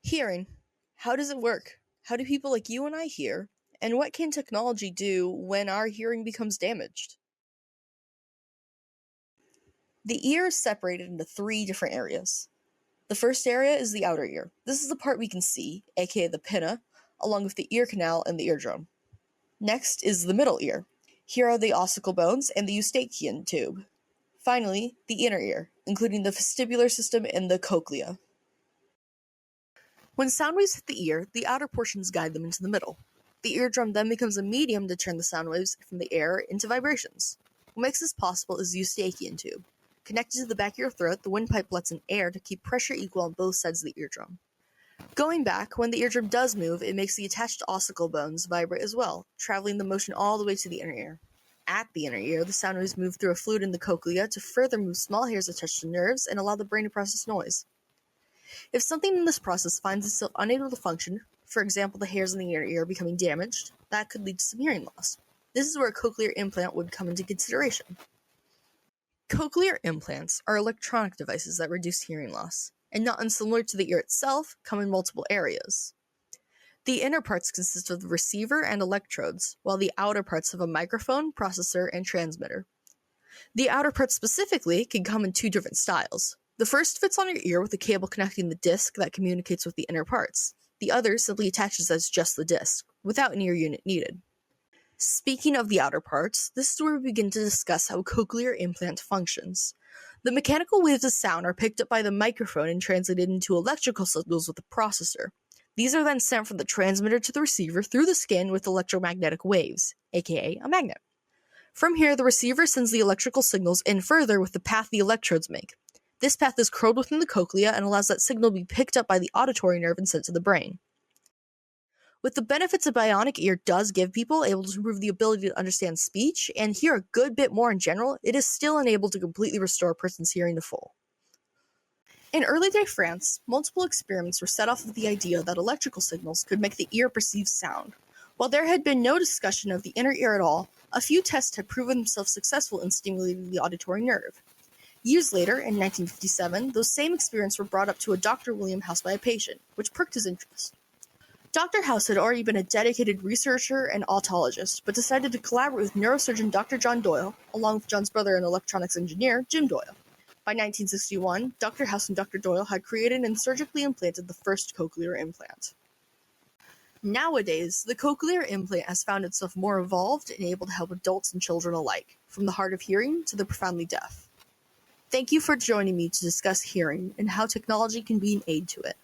Hearing. How does it work? How do people like you and I hear? And what can technology do when our hearing becomes damaged? The ear is separated into 3 different areas. The first area is the outer ear. This is the part we can see, aka the pinna, along with the ear canal and the eardrum. Next is the middle ear. Here are the ossicle bones and the eustachian tube. Finally, the inner ear, including the vestibular system and the cochlea. When sound waves hit the ear, the outer portions guide them into the middle. The eardrum then becomes a medium to turn the sound waves from the air into vibrations. What makes this possible is the eustachian tube. Connected to the back of your throat, the windpipe lets in air to keep pressure equal on both sides of the eardrum. Going back, when the eardrum does move, it makes the attached ossicle bones vibrate as well, traveling the motion all the way to the inner ear. At the inner ear, the sound waves move through a fluid in the cochlea to further move small hairs attached to nerves and allow the brain to process noise. If something in this process finds itself unable to function, for example the hairs in the inner ear becoming damaged, that could lead to some hearing loss. This is where a cochlear implant would come into consideration. Cochlear implants are electronic devices that reduce hearing loss, and not unsimilar to the ear itself, come in multiple areas. The inner parts consist of the receiver and electrodes, while the outer parts have a microphone, processor, and transmitter. The outer parts specifically can come in 2 different styles. The first fits on your ear with a cable connecting the disc that communicates with the inner parts. The other simply attaches as just the disc, without an ear unit needed. Speaking of the outer parts, this is where we begin to discuss how a cochlear implant functions. The mechanical waves of sound are picked up by the microphone and translated into electrical signals with the processor. These are then sent from the transmitter to the receiver through the skin with electromagnetic waves, aka a magnet. From here, the receiver sends the electrical signals in further with the path the electrodes make. This path is curled within the cochlea and allows that signal to be picked up by the auditory nerve and sent to the brain. With the benefits a bionic ear does give people, able to improve the ability to understand speech and hear a good bit more in general, it is still unable to completely restore a person's hearing to full. In early-day France, multiple experiments were set off with the idea that electrical signals could make the ear perceive sound. While there had been no discussion of the inner ear at all, a few tests had proven themselves successful in stimulating the auditory nerve. Years later, in 1957, those same experiments were brought up to a Dr. William House by a patient, which perked his interest. Dr. House had already been a dedicated researcher and otologist, but decided to collaborate with neurosurgeon Dr. John Doyle, along with John's brother and electronics engineer, Jim Doyle. By 1961, Dr. House and Dr. Doyle had created and surgically implanted the first cochlear implant. Nowadays, the cochlear implant has found itself more evolved and able to help adults and children alike, from the hard of hearing to the profoundly deaf. Thank you for joining me to discuss hearing and how technology can be an aid to it.